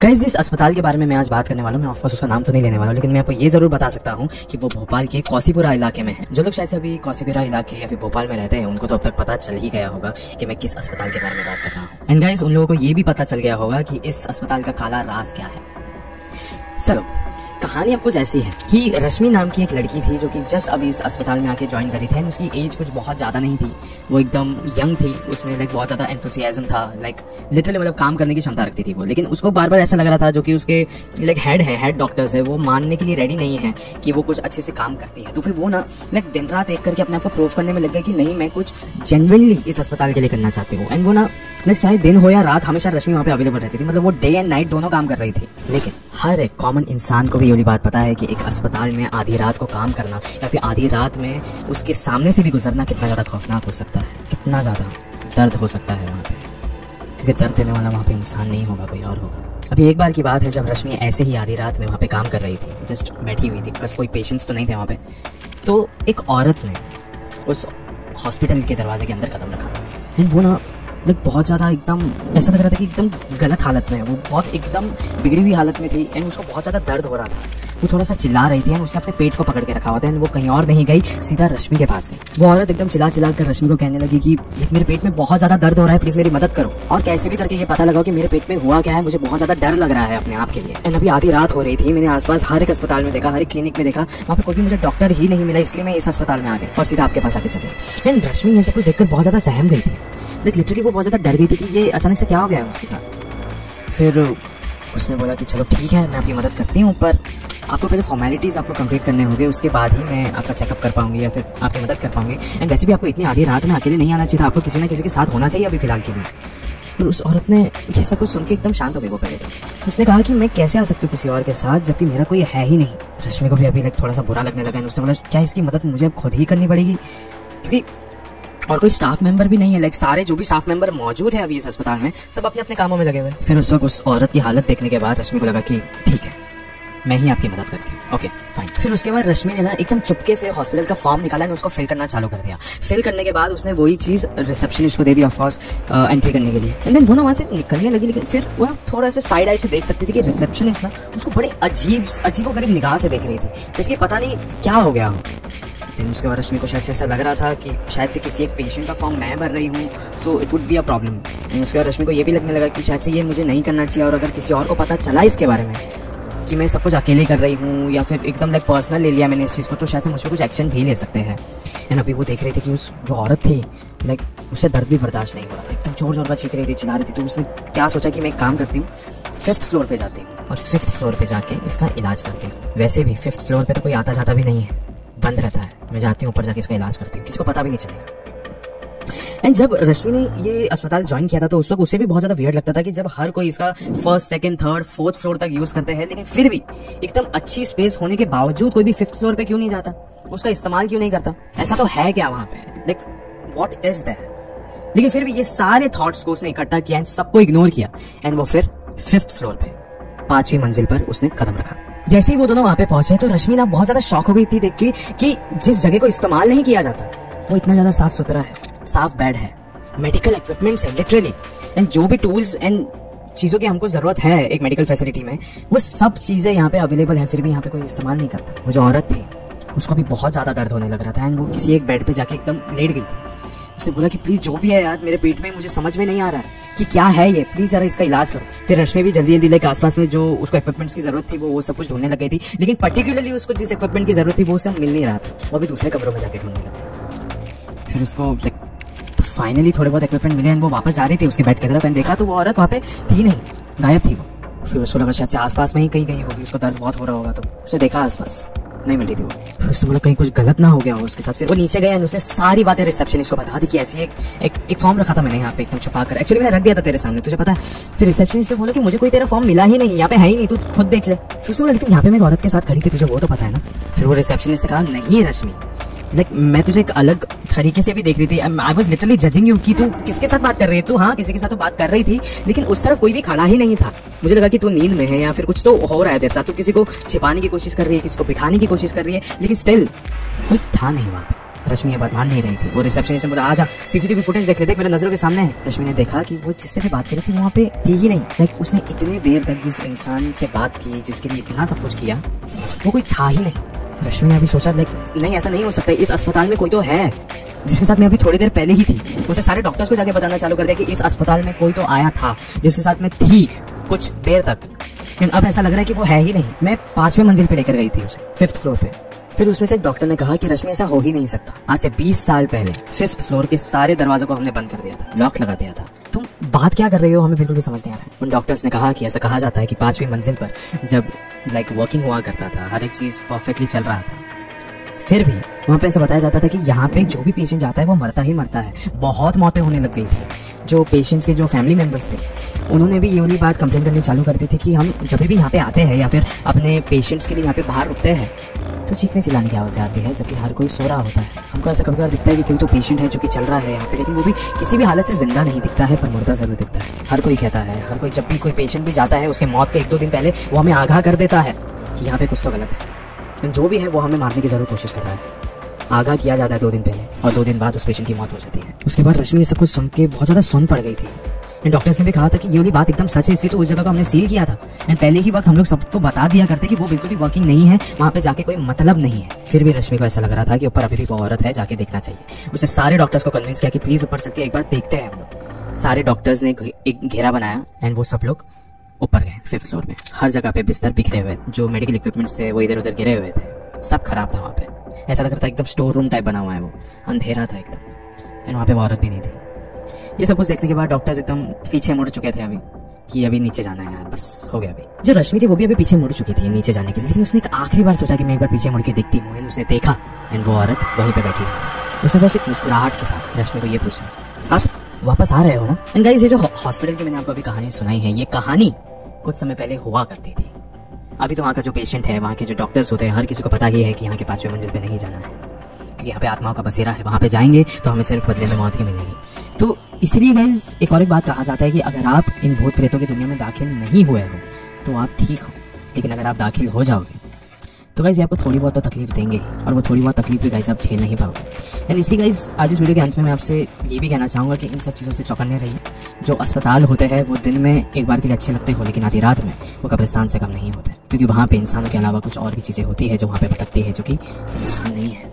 Guys, जिस अस्पताल के बारे में मैं आज बात करने वाला हूँ, मैं ऑफकोर्स उसका नाम तो नहीं लेने वाला हूँ, लेकिन मैं आपको ये जरूर बता सकता हूँ कि वो भोपाल के कौसीपुरा इलाके में है। जो लोग शायद से अभी कौसीपुरा इलाके या फिर भोपाल में रहते हैं, उनको तो अब तक पता चल ही गया होगा कि मैं किस अस्पताल के बारे में बात कर रहा हूँ। एंड गाइस, उन लोगों को ये भी पता चल गया होगा कि इस अस्पताल का काला राज क्या है। चलो, कहानी अब कुछ ऐसी है कि रश्मि नाम की एक लड़की थी जो कि जस्ट अभी इस अस्पताल में आके ज्वाइन करी थी। एंड उसकी एज कुछ बहुत ज़्यादा नहीं थी, वो एकदम यंग थी। उसमें लाइक बहुत ज़्यादा एंथुसियाज्म था, लाइक लिटरली मतलब काम करने की क्षमता रखती थी वो। लेकिन उसको बार बार ऐसा लग रहा था, जो कि उसके लाइक हेड डॉक्टर्स है, वो मानने के लिए रेडी नहीं है कि वो कुछ अच्छे से काम करती है। तो फिर वो ना लाइक दिन रात एक करके अपने आप को प्रूव करने में लग गया कि नहीं, मैं कुछ जेन्युइनली इस अस्पताल के लिए करना चाहती हूँ। एंड वो ना लाइक चाहे दिन हो या रात, हमेशा रश्मि वहाँ पे अवेलेबल रहती थी। मतलब वो डे एंड नाइट दोनों काम कर रही थी। लेकिन हर एक कॉमन इंसान को भी ये बात पता है कि एक अस्पताल में आधी रात को काम करना या फिर आधी रात में उसके सामने से भी गुजरना कितना ज़्यादा खौफनाक हो सकता है, कितना ज़्यादा दर्द हो सकता है वहाँ पे। क्योंकि दर्द देने वाला वहाँ पे इंसान नहीं होगा, कोई और होगा। अभी एक बार की बात है, जब रश्मि ऐसे ही आधी रात में वहाँ पे काम कर रही थी, जस्ट बैठी हुई थी, बस कोई पेशेंट्स तो नहीं थे वहाँ पे, तो एक औरत ने उस हॉस्पिटल के दरवाजे के अंदर कदम रखा। एंड वो ना लाइक बहुत ज़्यादा एकदम ऐसा लग रहा था कि एकदम गलत हालत में है, वो बहुत एकदम बिगड़ी हुई हालत में थी। एंड उसको बहुत ज़्यादा दर्द हो रहा था, वो थोड़ा सा चिल्ला रही थी। एंड उसने अपने पेट को पकड़ के रखा हुआ था। एंड वो कहीं और नहीं गई, सीधा रश्मि के पास गई। वो औरत एकदम चिल्ला कर रश्मि को कहने लगी कि मेरे पेट में बहुत ज़्यादा दर्द हो रहा है, प्लीज़ मेरी मदद करो, और कैसे भी करके ये पता लगाओ कि मेरे पेट में हुआ क्या है, मुझे बहुत ज़्यादा डर लग रहा है अपने आप के लिए। एंड अभी आधी रात हो रही थी, मैंने आसपास हर एक अस्पताल में देखा, हर एक क्लिनिक में देखा, वहाँ पे कोई भी मुझे डॉक्टर ही नहीं मिला, इसलिए मैं इस अस्पताल में आ गई और सीधा आपके पास आके चले। एंड रश्मि ये सब कुछ देखकर बहुत ज़्यादा सहम गई थी, लाइक लिटरली वो बहुत ज़्यादा डर गई थी कि ये अचानक से क्या हो गया है उसके साथ। फिर उसने बोला कि चलो ठीक है, मैं आपकी मदद करती हूँ, पर आपको पहले फॉर्मेलिटीज़ आपको कंप्लीट करने होंगे, उसके बाद ही मैं आपका चेकअप कर पाऊंगी या फिर आपकी मदद कर पाऊंगी। एंड वैसे भी आपको इतनी आधी रात में अकेले नहीं आना चाहिए था, आपको किसी ना किसी के साथ होना चाहिए अभी फिलहाल के लिए। और उस औरत ने ये सब कुछ सुन के एकदम शांत हो गई। वो पहले तो उसने कहा कि मैं कैसे आ सकती हूँ किसी और के साथ, जबकि मेरा कोई है ही नहीं। रश्मि को भी अभी लाइक थोड़ा सा बुरा लगने लगा। उसने बोला क्या इसकी मदद मुझे अब खुद ही करनी पड़ेगी, क्योंकि और कोई स्टाफ मेंबर भी नहीं है। लाइक सारे जो भी स्टाफ मेंबर मौजूद है अभी इस अस्पताल में, सब अपने अपने कामों में लगे हुए। फिर उस वक्त उस औरत की हालत देखने के बाद रश्मि को लगा कि ठीक है, मैं ही आपकी मदद करती हूँ, ओके फाइन। फिर उसके बाद रश्मि ने ना एकदम चुपके से हॉस्पिटल का फॉर्म निकाला और उसको फिल करना चालू कर दिया। फिल करने के बाद उसने वही चीज़ रिसेप्शनिस्ट को दे दी, ऑफकोर्स एंट्री करने के लिए। एंड देन वो ना वहाँ से निकलने लगी, लेकिन फिर वह थोड़ा सा साइड आई से देख सकती थी कि रिसेप्शनिस्ट ना उसको बड़े अजीबोगरीब निगाह से देख रही थी, जिसकी पता नहीं क्या हो गया हो। लेकिन उसके बाद रश्मि को शायद से ऐसा लग रहा था कि शायद से किसी एक पेशेंट का फॉर्म मैं भर रही हूँ, so it would be a problem. उसके बाद रश्मि को ये भी लगने लगा कि शायद से ये मुझे नहीं करना चाहिए, और अगर किसी और को पता चला इसके बारे में कि मैं सब कुछ अकेले कर रही हूँ या फिर एकदम लाइक पर्सनल ले लिया मैंने इस चीज़ को, तो शायद से मुझे कुछ एक्शन भी ले सकते हैं। एंड अभी वो देख रही थी कि उस जो औरत थी लाइक उससे दर्द भी बर्दाश्त नहीं हो रहा था, एकदम जोर का चीख रही थी, चिल्ला रही थी। तो उसने क्या सोचा कि मैं एक काम करती हूँ, 5th फ्लोर पे जाती हूँ और 5th फ्लोर पे जाके इसका इलाज करती हूँ। वैसे भी 5th फ्लोर पे तो कोई आता जाता भी नहीं है, बंद रहता है। मैं जाती हूँ ऊपर जाके इसका इलाज करती हूँ, किसी को पता भी नहीं चलेगा। एंड जब रश्मि ने ये अस्पताल ज्वाइन किया था, तो उस वक्त उसे भी बहुत ज्यादा वियर्ड लगता था कि जब हर कोई इसका 1st, 2nd, 3rd, 4th floor तक यूज करते हैं, लेकिन फिर भी एकदम अच्छी स्पेस होने के बावजूद कोई भी 5th फ्लोर पे क्यों नहीं जाता, उसका इस्तेमाल क्यों नहीं करता। ऐसा तो है क्या वहां पे, लाइक व्हाट इज दैट। लेकिन फिर भी ये सारे थॉट्स को उसने इकट्ठा किया एंड सबको इग्नोर किया। एंड वो फिर 5th फ्लोर पे 5वीं मंजिल पर उसने कदम रखा। जैसे ही वो दोनों वहां पे पहुंचे, तो रश्मि ना बहुत ज्यादा शॉक हो गई थी देख के कि जिस जगह को इस्तेमाल नहीं किया जाता वो इतना ज्यादा साफ सुथरा है, साफ बेड है, मेडिकल इक्विपमेंट्स है लिटरली, एंड जो भी टूल्स एंड चीज़ों की हमको ज़रूरत है एक मेडिकल फैसिलिटी में, वो सब चीज़ें यहाँ पे अवेलेबल है, फिर भी यहाँ पे कोई इस्तेमाल नहीं करता। वो जो औरत थी उसको भी बहुत ज़्यादा दर्द होने लग रहा था। एंड वो किसी एक बेड पे जाके एकदम लेट गई थी। उसने बोला कि प्लीज़ जो भी है यार, मेरे पेट में मुझे समझ में नहीं आ रहा है कि क्या है ये, प्लीज़ जरा इसका इलाज करो। फिर रश्मि भी जल्दी जल्दी लाइक आसपास में जो उसको इक्विपमेंट्स की जरूरत थी वो सब कुछ ढूंढने लग गई थी। लेकिन पर्टिकुलरली उसको जिस इक्विपमेंट की जरूरत थी वो उसे मिल नहीं रहा था, वो भी दूसरे कमरों में जाके ढूंढने लगा। फिर उसको लाइक फाइनली थोड़े बहुत इक्विपमेंट मिले एंड वो वापस जा रही थी उसके बेड की तरफ। एंड देखा तो वो औरत वहाँ पे थी नहीं, गायब थी वो। फिर उसको लगा शायद से आसपास में ही कहीं गई होगी, उसको दर्द बहुत हो रहा होगा, तो उसे देखा आसपास नहीं मिल रही थी वो। फिर उसने बोला कहीं कुछ गलत ना हो गया हो उसके साथ। फिर वो नीचे गया एंड उसने सारी बातें रिसेप्शनिस्ट को बता दी कि ऐसी एक फॉर्म रखा था मैंने यहाँ पे एकदम छुपा कर, एक्चुअली मैंने रख दिया था तेरे सामने, तुझे पता है। फिर रिसेप्शनिस्ट से बोला कि मुझे कोई तेरा फॉर्म मिला ही नहीं, यहाँ पे है ही नहीं, तू खुद देख ले। फिर उसने बोला लेकिन यहाँ पे मैं एक औरत के साथ खड़ी थी, तुझे वो तो पता है ना। फिर वो रिसेप्शनिस्ट ने कहा नहीं रश्मि, लाइक मैं तुझे एक अलग तरीके से भी देख रही थी, I was literally judging you कि तू किसके साथ बात कर रही है। तू हाँ किसी के साथ तो बात कर रही थी, लेकिन उस तरफ कोई भी खड़ा ही नहीं था। मुझे लगा कि तू नींद में है या फिर कुछ तो हो रहा है तेरे साथ, तू किसी को छिपाने की कोशिश कर रही है, किसी को बिठाने की कोशिश कर रही है, लेकिन स्टिल कोई था नहीं वहाँ पे। रश्मि ये बात मान नहीं रही थी। वो रिसेप्शनिस्ट ने बोला आजा सीसीटीवी फुटेज देख ले, देख मेरे नजरों के सामने है। रश्मि ने देखा कि वो जिससे भी बात कर रही थी वहाँ पे थी ही नहीं। लाइक उसने इतनी देर तक जिस इंसान से बात की, जिसके लिए इतना सब कुछ किया, वो कोई था ही नहीं। रश्मि ने अभी सोचा लाइक नहीं ऐसा नहीं हो सकता, इस अस्पताल में कोई तो है जिसके साथ मैं अभी थोड़ी देर पहले ही थी। उसे सारे डॉक्टर्स को जाके बताना चालू कर दिया कि इस अस्पताल में कोई तो आया था जिसके साथ मैं थी कुछ देर तक, लेकिन अब ऐसा लग रहा है कि वो है ही नहीं। मैं 5वें मंजिल पे लेकर गई थी उसे, 5th फ्लोर पे। फिर उसमें से एक डॉक्टर ने कहा कि रश्मि ऐसा हो ही नहीं सकता, आज से 20 साल पहले 5th फ्लोर के सारे दरवाजों को हमने बंद कर दिया था, लॉक लगा दिया था। तुम बात क्या कर रहे हो, हमें बिल्कुल भी समझ नहीं आ रहा है। उन डॉक्टर्स ने कहा कि ऐसा कहा जाता है कि 5वीं मंजिल पर जब लाइक वर्किंग हुआ करता था, हर एक चीज परफेक्टली चल रहा था, फिर भी वहाँ पे ऐसा बताया जाता था कि यहाँ पे जो भी पेशेंट जाता है वो मरता ही मरता है। बहुत मौतें होने लग गई थी। जो पेशेंट्स के जो फैमिली मेम्बर्स थे उन्होंने भी ये वाली बात कंप्लेन करनी चालू कर दी थी कि हम जब भी यहाँ पे आते हैं या फिर अपने पेशेंट्स के लिए यहाँ पे बाहर रुकते हैं तो चीखने चिल्लाने की आवाज़ आती है, जबकि हर कोई सो रहा होता है। हमको ऐसा कभी कभार दिखता है कि कोई तो पेशेंट है जो कि चल रहा है यहाँ पे, लेकिन वो भी किसी भी हालत से जिंदा नहीं दिखता है पर मुर्दा जरूर दिखता है। हर कोई कहता है, हर कोई जब भी कोई पेशेंट भी जाता है उसके मौत के 1-2 दिन पहले वो हमें आगाह कर देता है कि यहाँ पे कुछ तो गलत है, लेकिन जो भी है वो हमें मारने की जरूर कोशिश कर रहा है। आगाह किया जाता है 2 दिन पहले और 2 दिन बाद उस पेशेंट की मौत हो जाती है। उसके बाद रश्मि ये सब कुछ सुन के बहुत ज़्यादा सुन पड़ गई थी। एंड डॉक्टर्स ने भी कहा था कि ये वाली बात एकदम सच है, इसलिए तो उस जगह को हमने सील किया था। एंड पहले ही वक्त हम लोग सबको बता दिया करते कि वो बिल्कुल भी वर्किंग नहीं है, वहाँ पे जाके कोई मतलब नहीं है। फिर भी रश्मि को ऐसा लग रहा था कि ऊपर अभी भी वो औरत है, जाके देखना चाहिए। उसने सारे डॉक्टर्स को कन्विंस किया कि प्लीज ऊपर चल के एक बार देखते हैं हम लोग। सारे डॉक्टर्स ने एक घेरा बनाया एंड वो सब लोग ऊपर गए 5th फ्लोर में। हर जगह पे बिस्तर बिखरे हुए, जो मेडिकल इक्विपमेंट्स थे वो इधर उधर गिरे हुए थे, सब खराब था वहाँ पे। ऐसा लग रहा था एकदम स्टोर रूम टाइप बना हुआ है, वो अंधेरा था एकदम। एंड वहाँ पे वो औरत भी नहीं थी। ये सब कुछ देखने के बाद डॉक्टर्स एकदम पीछे मुड़ चुके थे अभी कि अभी नीचे जाना है यार, बस हो गया। अभी जो रश्मि थी वो भी अभी पीछे मुड़ चुकी थी नीचे जाने के लिए, लेकिन उसने एक आखिरी बार सोचा कि मैं एक बार पीछे मुड़ के देखती हूँ। एंड उसने देखा एंड वो औरत वहीं पे बैठी हुई। उसने बस एक मुस्कुराहट के साथ रश्मि को ये पूछा, आप वापस आ रहे हो ना? एंड गाइस ये जो हॉस्पिटल की मैंने आपको अभी कहानी सुनाई है, ये कहानी कुछ समय पहले हुआ करती थी। अभी तो वहाँ का जो पेशेंट है, वहाँ के जो डॉक्टर्स होते हैं, हर किसी को पता ही है कि यहाँ के 5वें मंजिल पे नहीं जाना है, क्योंकि यहाँ पे आत्माओं का बसेरा है। वहाँ पे जाएंगे तो हमें सिर्फ बदले में मौत ही मिलेगी। तो इसलिए गाइस एक और एक बात कहा जाता है कि अगर आप इन भूत प्रेतों की दुनिया में दाखिल नहीं हुए हो तो आप ठीक हो, लेकिन अगर आप दाखिल हो जाओगे तो गाइस ये आपको थोड़ी बहुत तो तकलीफ देंगे, और वो थोड़ी बहुत तकलीफ भी गाइस आप झेल नहीं पाओगे। एंड इसलिए गाइस आज इस वीडियो के अंत में मैं आपसे ये भी कहना चाहूँगा कि इन सब चीज़ों से चौकन्ने रहिए। जो अस्पताल होते हैं वो दिन में एक बार के लिए अच्छे लगते हो, लेकिन आधी रात में वो कब्रिस्तान से कम नहीं होते, क्योंकि वहाँ पे इंसानों के अलावा कुछ और भी चीज़ें होती है जो वहाँ पे भटकती है, जो कि इंसान नहीं है।